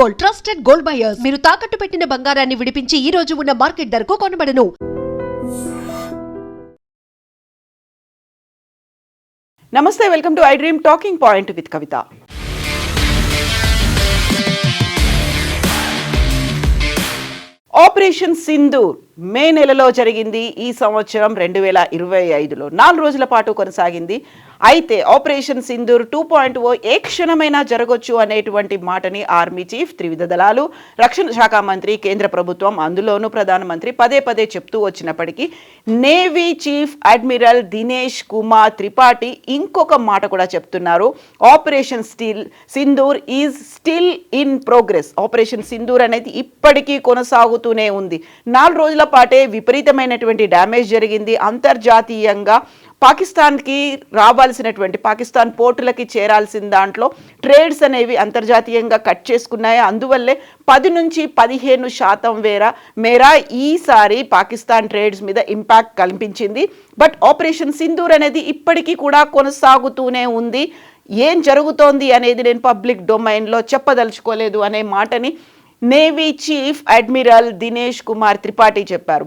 Gold, trusted gold buyers. మీరు తాకట్టు పెట్టిన బంగారాన్ని విడిపించి ఈ రోజు ఉన్న మార్కెట్ ధరకు కొనబడను. నమస్తే, welcome to I dream talking point with Kavitha. Operation Sindoor May నెలలో జరిగింది. ఈ సంవత్సరం 2025లో 4 రోజుల పాటు కొనసాగింది. అయితే ఆపరేషన్ సింధూర్ 2.0 ఏ క్షణమైనా జరగొచ్చు అనేటువంటి మాటని ఆర్మీ చీఫ్, త్రివిధ దళాలు, రక్షణ శాఖ మంత్రి, కేంద్ర ప్రభుత్వం, అందులోనూ ప్రధానమంత్రి పదే పదే చెప్తూ వచ్చినప్పటికీ navy chief admiral Dinesh Kumar Tripathi ఇంకొక మాట కూడా చెప్తున్నారు. Operation Sindoor is still in progress. Operation Sindoor అనేది ఇప్పటికీ కొనసాగుతూనే ఉంది. 4 రోజుల పాటే విపరీతమైనటువంటి డ్యామేజ్ జరిగింది. అంతర్జాతీయంగా పాకిస్తాన్కి రావాల్సినటువంటి, పాకిస్తాన్ పోర్టులకి చేరాల్సిన దాంట్లో ట్రేడ్స్ అనేవి అంతర్జాతీయంగా కట్ చేసుకున్నాయి. అందువల్లే 10 నుంచి 15% మేర ఈసారి పాకిస్తాన్ ట్రేడ్స్ మీద ఇంపాక్ట్ కల్పించింది. బట్ ఆపరేషన్ సింధూర్ అనేది ఇప్పటికీ కూడా కొనసాగుతూనే ఉంది. ఏం జరుగుతోంది అనేది నేను పబ్లిక్ డొమైన్లో చెప్పదలుచుకోలేదు అనే మాటని navy chief admiral Dinesh Kumar Tripathi చెప్పారు.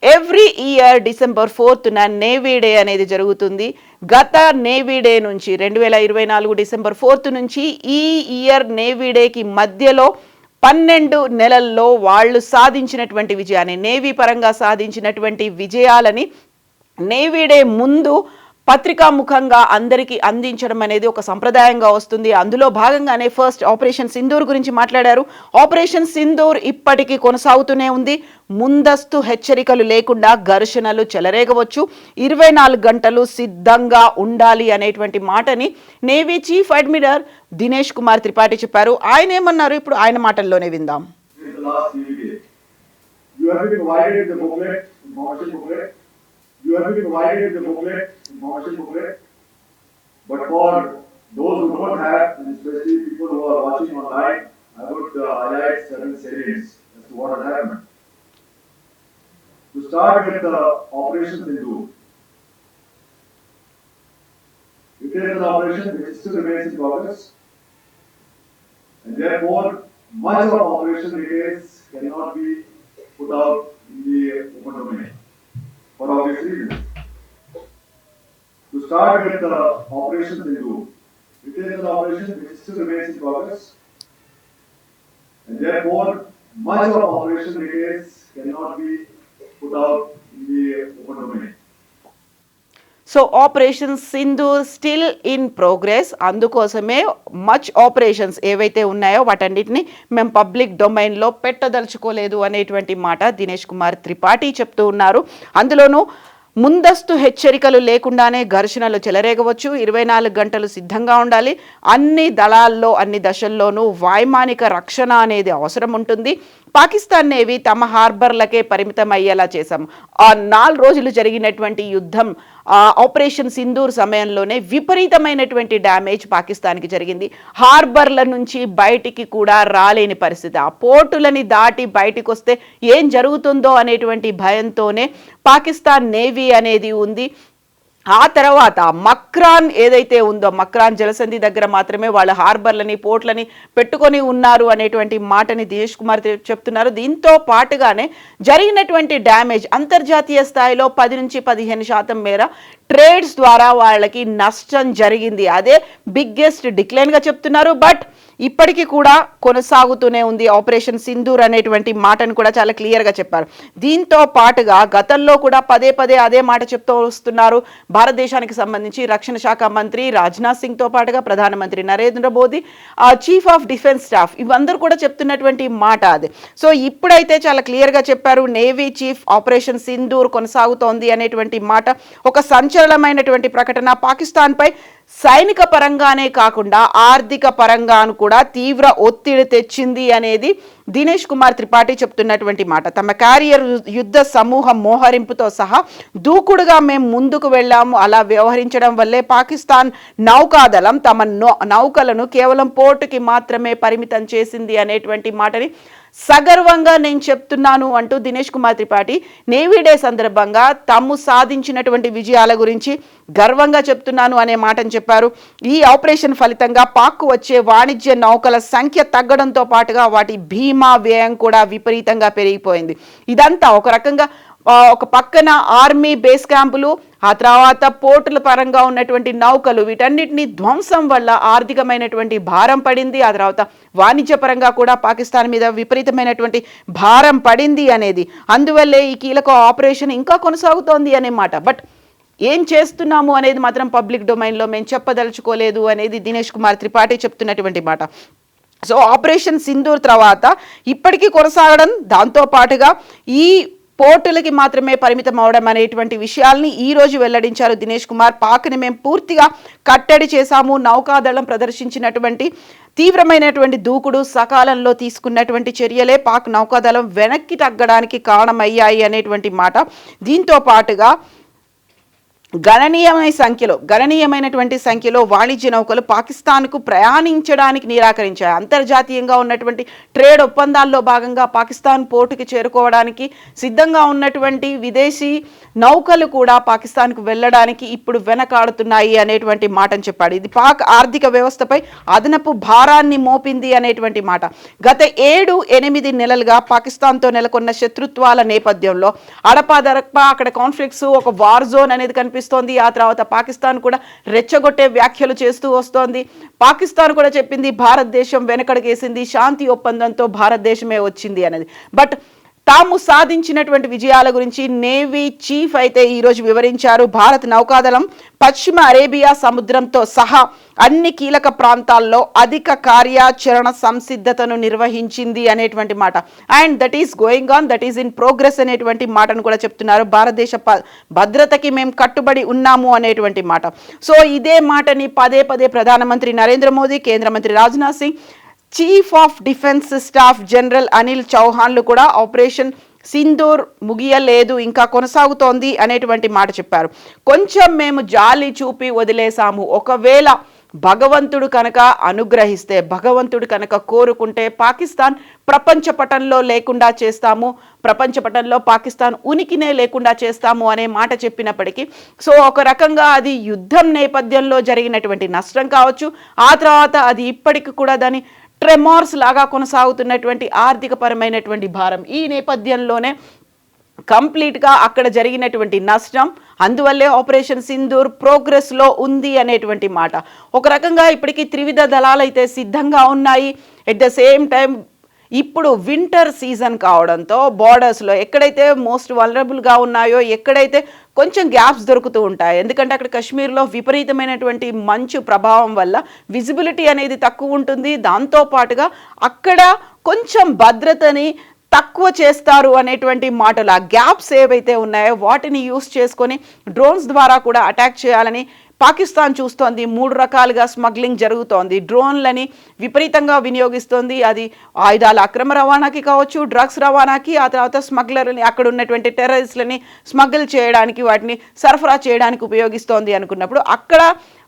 Every year December 4th navy day అనేది జరుగుతుంది. గత నేవీ డే నుంచి 2024 December 4th నుంచి ఈ ఇయర్ నేవీ డేకి మధ్యలో 12 నెలల్లో వాళ్ళు సాధించినటువంటి విజయాన్ని, నేవీ పరంగా సాధించినటువంటి విజయాలని నేవీ డే ముందు పత్రికాముఖంగా అందరికీ అందించడం అనేది ఒక సంప్రదాయంగా వస్తుంది. అందులో భాగంగానే ఫస్ట్ ఆపరేషన్ సింధూర్ గురించి మాట్లాడారు. ఆపరేషన్ సింధూర్ ఇప్పటికీ కొనసాగుతూనే ఉంది. ముందస్తు హెచ్చరికలు లేకుండా ఘర్షణలు చెలరేగవచ్చు. 24 గంటలు సిద్ధంగా ఉండాలి అనేటువంటి మాటని navy chief admiral Dinesh Kumar Tripathi చెప్పారు. ఆయన ఏమన్నారు ఇప్పుడు ఆయన మాటల్లోనే విందాం. You have been provided the booklet, information booklet, but for those who don't have, and especially people who are watching online, I would highlight certain salients as to what has happened. To start with Operation Sindoor, it is an operation which still remains in progress, and therefore much of operation details cannot be put out in the open domain, for obvious reasons. To start with Operation Sindoor, it is an operation which still remains in progress, and therefore much of operation details cannot be put out in the open domain. So operation Sindoor still in progress. అందుకోసమే much operations ఏవైతే ఉన్నాయో వాటన్నిటిని మేము public డొమైన్లో పెట్టదలుచుకోలేదు అనేటువంటి మాట దినేష్ కుమార్ త్రిపాఠి చెప్తూ ఉన్నారు. అందులోనూ ముందస్తు హెచ్చరికలు లేకుండానే ఘర్షణలు చెలరేగవచ్చు. 24 గంటలు సిద్ధంగా ఉండాలి. అన్ని దళాల్లో, అన్ని దశల్లోనూ వైమానిక రక్షణ అనేది అవసరం ఉంటుంది. పాకిస్తాన్ నేవీ తమ హార్బర్లకే పరిమితం అయ్యేలా చేశాం. ఆ 4 రోజులు జరిగినటువంటి యుద్ధం, ఆపరేషన్ సింధూర్ సమయంలోనే విపరీతమైనటువంటి డ్యామేజ్ పాకిస్తాన్కి జరిగింది. హార్బర్ల నుంచి బయటికి కూడా రాలేని పరిస్థితి. ఆ పోర్టులని దాటి బయటికి వస్తే ఏం జరుగుతుందో అనేటువంటి భయంతోనే పాకిస్తాన్ నేవీ అనేది ఉంది. ఆ తర్వాత మక్రాన్ ఏదైతే ఉందో, మక్రాన్ జలసంధి దగ్గర మాత్రమే వాళ్ళ హార్బర్లని, పోర్ట్లని పెట్టుకొని ఉన్నారు అనేటువంటి మాటని దినేష్ కుమార్ చెప్తున్నారు. దీంతో పాటుగానే జరిగినటువంటి డ్యామేజ్ అంతర్జాతీయ స్థాయిలో 10 నుంచి 15% మేర ట్రేడ్స్ ద్వారా వాళ్ళకి నష్టం జరిగింది. అదే బిగ్గెస్ట్ డిక్లైన్గా చెప్తున్నారు. బట్ ఇప్పటికీ కూడా కొనసాగుతూనే ఉంది ఆపరేషన్ సింధూర్ అనేటువంటి మాటను కూడా చాలా క్లియర్గా చెప్పారు. దీంతో పాటుగా గతంలో కూడా పదే పదే అదే మాట చెప్తూ వస్తున్నారు. భారతదేశానికి సంబంధించి రక్షణ శాఖ మంత్రి రాజ్నాథ్ సింగ్తో పాటుగా ప్రధానమంత్రి Narendra Modi, chief of defence staff, ఇవందరూ కూడా చెప్తున్నటువంటి మాట అది. సో ఇప్పుడైతే చాలా క్లియర్గా చెప్పారు నేవీ చీఫ్, ఆపరేషన్ సింధూర్ కొనసాగుతోంది అనేటువంటి మాట ఒక సంచలనమైనటువంటి ప్రకటన. పాకిస్తాన్పై సైనిక పరంగానే కాకుండా ఆర్థిక పరంగాను కూడా తీవ్ర ఒత్తిడి తెచ్చింది అనేది దినేష్ కుమార్ త్రిపాఠి చెప్తున్నటువంటి మాట. తమ క్యారియర్ యుద్ధ సమూహం మోహరింపుతో సహా దూకుడుగా మేము ముందుకు వెళ్ళాము. అలా వ్యవహరించడం వల్లే పాకిస్తాన్ నౌకాదళం తమ నౌకలను కేవలం పోర్టుకి మాత్రమే పరిమితం చేసింది అనేటువంటి మాటని సగర్వంగా నేను చెప్తున్నాను అంటూ దినేష్ కుమార్ త్రిపాఠి నేవీ డే సందర్భంగా తాము సాధించినటువంటి విజయాల గురించి గర్వంగా చెప్తున్నాను అనే మాటను చెప్పారు. ఈ ఆపరేషన్ ఫలితంగా పాక్కు వచ్చే వాణిజ్య నౌకల సంఖ్య తగ్గడంతో పాటుగా వాటి బీమా వ్యయం కూడా విపరీతంగా పెరిగిపోయింది. ఇదంతా ఒక రకంగా ఒక పక్కన ఆర్మీ బేస్ క్యాంపులు, ఆ తర్వాత పోర్టుల పరంగా ఉన్నటువంటి నౌకలు, వీటన్నిటిని ధ్వంసం వల్ల ఆర్థికమైనటువంటి భారం పడింది. ఆ తర్వాత వాణిజ్యపరంగా కూడా పాకిస్తాన్ మీద విపరీతమైనటువంటి భారం పడింది అనేది, అందువల్లే ఈ కీలక ఆపరేషన్ ఇంకా కొనసాగుతోంది అనే మాట. బట్ ఏం చేస్తున్నాము అనేది మాత్రం పబ్లిక్ డొమైన్లో మేము చెప్పదలుచుకోలేదు అనేది దినేష్ కుమార్ త్రిపాఠి చెప్తున్నటువంటి మాట. సో ఆపరేషన్ సింధూర్ తర్వాత ఇప్పటికీ కొనసాగడం, దాంతో పాటుగా ఈ పోర్టులకి మాత్రమే పరిమితం అవడం అనేటువంటి విషయాల్ని ఈ రోజు వెల్లడించారు దినేష్ కుమార్. పాక్ని మేము పూర్తిగా కట్టడి చేశాము. నౌకాదళం ప్రదర్శించినటువంటి తీవ్రమైనటువంటి దూకుడు, సకాలంలో తీసుకున్నటువంటి చర్యలే పాక్ నౌకాదళం వెనక్కి తగ్గడానికి కారణమయ్యాయి అనేటువంటి మాట. దీంతో పాటుగా గణనీయమైనటువంటి సంఖ్యలో వాణిజ్య నౌకలు పాకిస్తాన్కు ప్రయాణించడానికి నిరాకరించాయి. అంతర్జాతీయంగా ఉన్నటువంటి ట్రేడ్ ఒప్పందాల్లో భాగంగా పాకిస్తాన్ పోర్టుకి చేరుకోవడానికి సిద్ధంగా ఉన్నటువంటి విదేశీ నౌకలు కూడా పాకిస్తాన్కు వెళ్ళడానికి ఇప్పుడు వెనకాడుతున్నాయి అనేటువంటి మాటను చెప్పాడు. ఇది పాక్ ఆర్థిక వ్యవస్థపై అదనపు భారాన్ని మోపింది అనేటువంటి మాట. గత 7-8 నెలలుగా పాకిస్తాన్తో నెలకొన్న శత్రుత్వాల నేపథ్యంలో అడపాదడపా అక్కడ కాన్ఫ్లిక్ట్స్, ఒక వార్ జోన్ అనేది కనిపిస్తుంది. ఆ తర్వాత పాకిస్తాన్ కూడా రెచ్చగొట్టే వ్యాఖ్యలు చేస్తూ వస్తోంది. పాకిస్తాన్ కూడా చెప్పింది భారతదేశం వెనకడుగేసింది, శాంతి ఒప్పందంతో భారతదేశమే వచ్చింది అనేది. బట్ తాము సాధించినటువంటి విజయాల గురించి నేవీ చీఫ్ అయితే ఈరోజు వివరించారు. భారత నౌకాదళం పశ్చిమ అరేబియా సముద్రంతో సహా అన్ని కీలక ప్రాంతాల్లో అధిక కార్యాచరణ సంసిద్ధతను నిర్వహించింది అనేటువంటి మాట. And that is going on, that is in progress అనేటువంటి మాటను కూడా చెప్తున్నారు. భారతదేశ భద్రతకి మేము కట్టుబడి ఉన్నాము అనేటువంటి మాట. సో ఇదే మాటని పదే ప్రధానమంత్రి నరేంద్ర మోదీ, కేంద్ర మంత్రి Rajnath Singh, chief of defence staff general Anil చౌహాన్లు కూడా ఆపరేషన్ సింధూర్ ముగియలేదు, ఇంకా కొనసాగుతోంది అనేటువంటి మాట చెప్పారు. కొంచెం మేము జాలి చూపి వదిలేసాము. ఒకవేళ భగవంతుడు కనుక అనుగ్రహిస్తే, భగవంతుడు కనుక కోరుకుంటే పాకిస్తాన్ ప్రపంచ పటంలో లేకుండా చేస్తాము, ప్రపంచ పటంలో పాకిస్తాన్ ఉనికినే లేకుండా చేస్తాము అనే మాట చెప్పినప్పటికీ, సో ఒక రకంగా అది యుద్ధం నేపథ్యంలో జరిగినటువంటి నష్టం కావచ్చు, ఆ తర్వాత అది ఇప్పటికి కూడా దాని ట్రెమార్స్ లాగా కొనసాగుతున్నటువంటి ఆర్థిక పరమైనటువంటి భారం, ఈ నేపథ్యంలోనే కంప్లీట్గా అక్కడ జరిగినటువంటి నష్టం, అందువల్లే ఆపరేషన్ సింధూర్ ప్రోగ్రెస్లో ఉంది అనేటువంటి మాట. ఒక రకంగా ఇప్పటికీ త్రివిధ దళాలు అయితే సిద్ధంగా ఉన్నాయి. ఎట్ ద సేమ్ టైం ఇప్పుడు వింటర్ సీజన్ కావడంతో బార్డర్స్లో ఎక్కడైతే మోస్ట్ వల్నరబుల్గా ఉన్నాయో, ఎక్కడైతే కొంచెం గ్యాప్స్ దొరుకుతూ ఉంటాయి, ఎందుకంటే అక్కడ కాశ్మీర్లో విపరీతమైనటువంటి మంచు ప్రభావం వల్ల విజిబిలిటీ అనేది తక్కువ ఉంటుంది. దాంతోపాటుగా అక్కడ కొంచెం భద్రతని తక్కువ చేస్తారు అనేటువంటి మాటలు, ఆ గ్యాప్స్ ఏవైతే ఉన్నాయో వాటిని యూస్ చేసుకొని డ్రోన్స్ ద్వారా కూడా అటాక్ చేయాలని పాకిస్తాన్ చూస్తోంది. 3 రకాలుగా స్మగ్లింగ్ జరుగుతోంది. డ్రోన్లని విపరీతంగా వినియోగిస్తోంది. అది ఆయుధాల అక్రమ రవాణాకి కావచ్చు, డ్రగ్స్ రవాణాకి, ఆ తర్వాత స్మగ్లర్ని, అక్కడ ఉన్నటువంటి టెర్రరిస్ట్లని స్మగ్ల్ చేయడానికి, వాటిని సరఫరా చేయడానికి ఉపయోగిస్తోంది అనుకున్నప్పుడు అక్కడ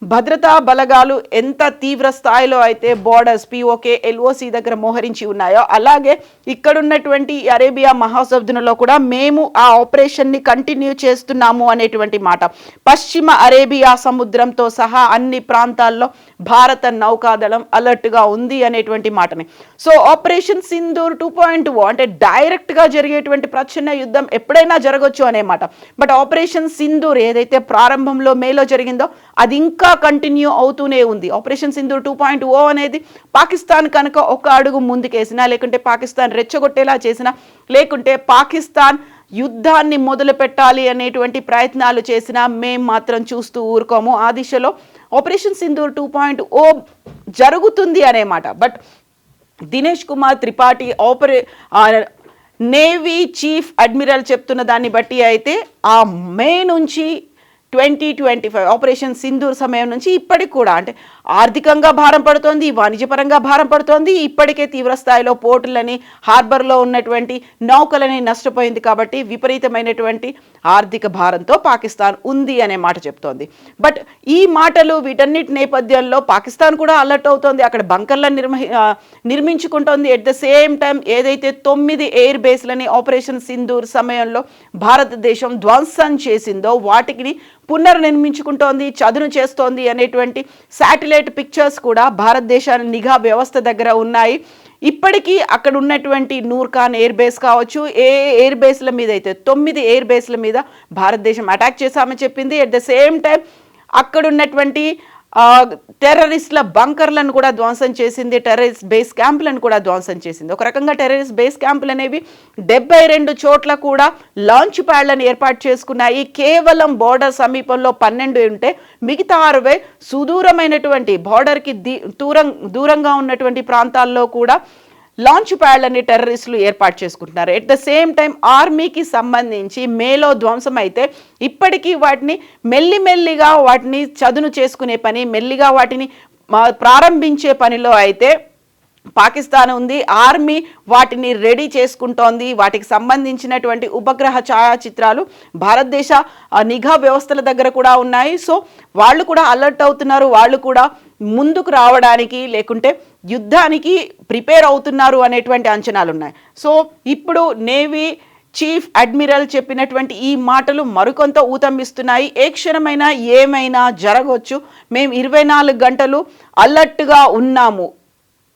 భద్రతా బలగాలు ఎంత తీవ్ర స్థాయిలో అయితే బోర్డర్స్ POK, LOC దగ్గర మోహరించి ఉన్నాయో, అలాగే ఇక్కడున్నటువంటి అరేబియా మహాసముద్రంలో కూడా మేము ఆ ఆపరేషన్ని కంటిన్యూ చేస్తున్నాము అనేటువంటి మాట. పశ్చిమ అరేబియా సముద్రంతో సహా అన్ని ప్రాంతాల్లో భారత నౌకాదళం అలర్ట్గా ఉంది అనేటువంటి మాటని. సో ఆపరేషన్ సింధూర్ 2.0 అంటే డైరెక్ట్గా జరిగేటువంటి ప్రచ్ఛన్న యుద్ధం ఎప్పుడైనా జరగవచ్చు అనే మాట. బట్ ఆపరేషన్ సింధూర్ ఏదైతే ప్రారంభంలో మేలో జరిగిందో అది ఇంకా కంటిన్యూ అవుతూనే ఉంది. ఆపరేషన్ సింధూర్ 2.0 అనేది పాకిస్తాన్ కనుక ఒక అడుగు ముందుకేసినా, లేకుంటే పాకిస్తాన్ రెచ్చగొట్టేలా చేసినా, లేకుంటే పాకిస్తాన్ యుద్ధాన్ని మొదలు పెట్టాలి అనేటువంటి ప్రయత్నాలు చేసినా మేం మాత్రం చూస్తూ ఊరుకోము. ఆ దిశలో ఆపరేషన్ సింధూర్ 2.0 జరుగుతుంది అనే మాట. But Dinesh Kumar Tripathi navy chief admiral చెప్తున్న దాన్ని బట్టి అయితే ఆ మే నుంచి 2025 ఆపరేషన్ సింధూర్ సమయం నుంచి ఇప్పటికి కూడా అంటే ఆర్థికంగా భారం పడుతోంది, వాణిజ్యపరంగా భారం పడుతోంది. ఇప్పటికే తీవ్ర స్థాయిలో పోర్టులని, హార్బర్లో ఉన్నటువంటి నౌకలని నష్టపోయింది. కాబట్టి విపరీతమైనటువంటి ఆర్థిక భారంతో పాకిస్తాన్ ఉంది అనే మాట చెప్తోంది. బట్ ఈ మాటలు వీటన్నిటి నేపథ్యంలో పాకిస్తాన్ కూడా అలర్ట్ అవుతోంది. అక్కడ బంకర్లను నిర్మించుకుంటోంది. ఎట్ ద సేమ్ టైం ఏదైతే 9 ఎయిర్ బేస్లని ఆపరేషన్ సింధూర్ సమయంలో భారతదేశం ధ్వంసం చేసిందో వాటికి పునర్నిర్మించుకుంటోంది, చదును చేస్తోంది అనేటువంటి శాటిలైట్ పిక్చర్స్ కూడా భారతదేశాన్ని నిఘా వ్యవస్థ దగ్గర ఉన్నాయి. ఇప్పటికీ అక్కడ ఉన్నటువంటి నూర్ఖాన్ ఎయిర్ బేస్ కావచ్చు, ఏ ఎయిర్ బేస్ల మీద అయితే 9 ఎయిర్ బేస్ల మీద భారతదేశం అటాక్ చేశామని చెప్పింది. ఎట్ ద సేమ్ టైం అక్కడ ఉన్నటువంటి టెర్రరిస్టుల బంకర్లను కూడా ధ్వంసం చేసింది, టెర్రరిస్ట్ బేస్ క్యాంపులను కూడా ధ్వంసం చేసింది. ఒక రకంగా టెర్రరిస్ట్ బేస్ క్యాంపులు అనేవి 72 చోట్ల కూడా లాంచ్ ప్యాడ్లను ఏర్పాటు చేసుకున్నాయి. కేవలం బోర్డర్ సమీపంలో 12 ఉంటే మిగతా 60 సుదూరమైనటువంటి బోర్డర్కి దూరంగా ఉన్నటువంటి ప్రాంతాల్లో కూడా లాంచ్ ప్యాడ్లని టెర్రరిస్టులు ఏర్పాటు చేసుకుంటున్నారు. ఎట్ ద సేమ్ టైం ఆర్మీకి సంబంధించి మేలో ధ్వంసం అయితే ఇప్పటికీ వాటిని మెల్లిమెల్లిగా వాటిని చదును చేసుకునే పని, మెల్లిగా వాటిని ప్రారంభించే పనిలో అయితే పాకిస్తాన్ ఉంది. ఆర్మీ వాటిని రెడీ చేసుకుంటోంది. వాటికి సంబంధించినటువంటి ఉపగ్రహ ఛాయాచిత్రాలు భారతదేశ నిఘా వ్యవస్థల దగ్గర కూడా ఉన్నాయి. సో వాళ్ళు కూడా అలర్ట్ అవుతున్నారు, వాళ్ళు కూడా ముందుకు రావడానికి లేకుంటే యుద్ధానికి ప్రిపేర్ అవుతున్నారు అనేటువంటి అంచనాలు ఉన్నాయి. సో ఇప్పుడు నేవీ చీఫ్ అడ్మిరల్ చెప్పినటువంటి ఈ మాటలు మరికొంత ఊతమిస్తున్నాయి. ఏ క్షణమైనా ఏమైనా జరగవచ్చు, మేము 24 గంటలు అలర్ట్గా ఉన్నాము,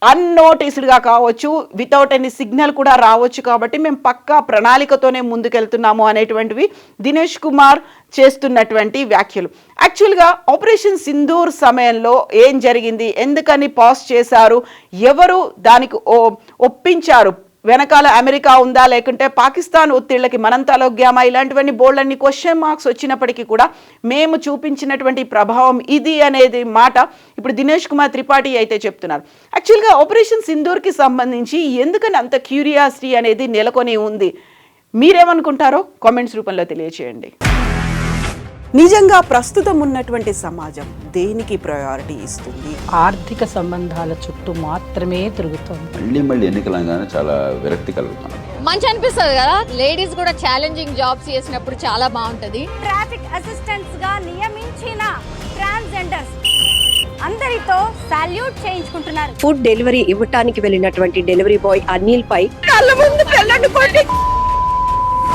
అన్నోటీస్డ్గా కావచ్చు, వితౌట్ ఎనీ సిగ్నల్ కూడా రావచ్చు. కాబట్టి మేము పక్కా ప్రణాళికతోనే ముందుకెళ్తున్నాము అనేటువంటివి దినేష్ కుమార్ చేస్తున్నటువంటి వ్యాఖ్యలు. యాక్చువల్గా ఆపరేషన్ సింధూర్ సమయంలో ఏం జరిగింది, ఎందుకని పాజ్ చేశారు, ఎవరు దానికి ఒప్పించారు, వెనకాల అమెరికా ఉందా లేకుంటే పాకిస్తాన్ ఒత్తిళ్ళకి మనం తలొగ్గామా, ఇలాంటివన్నీ బోల్డన్ని క్వశ్చన్ మార్క్స్ వచ్చినప్పటికీ కూడా మేము చూపించినటువంటి ప్రభావం ఇది అనేది మాట ఇప్పుడు దినేష్ కుమార్ త్రిపాఠి అయితే చెప్తున్నారు. యాక్చువల్గా ఆపరేషన్ సింధూర్కి సంబంధించి ఎందుకని అంత క్యూరియాసిటీ అనేది నెలకొని ఉంది, మీరేమనుకుంటారో కామెంట్స్ రూపంలో తెలియచేయండి. నిజంగా ప్రస్తుతం ఉన్నటువంటి సమాజం దేనికి ప్రయారిటీ ఇస్తుంది? ఆర్థిక సంబంధాల చుట్టూ మాత్రమే తిరుగుతుంది. మళ్ళీ ఎన్నికలంగానే చాలా విరక్తి కలుగుతాం. మంచి అనిపిస్తుంది కదా, లేడీస్ కూడా ఛాలెంజింగ్ జాబ్స్ చేసినప్పుడు చాలా బాగుంటది. ట్రాఫిక్ అసిస్టెంట్స్ గా నియమించిన ట్రాన్స్జెండర్స్ అందరితో సాల్యూట్ చేయించుకుంటున్నారు. ఫుడ్ డెలివరీ ఇవ్వటానికి వెళ్ళినటువంటి డెలివరీ బాయ్ అనిల్ పై కళ్ళ ముందు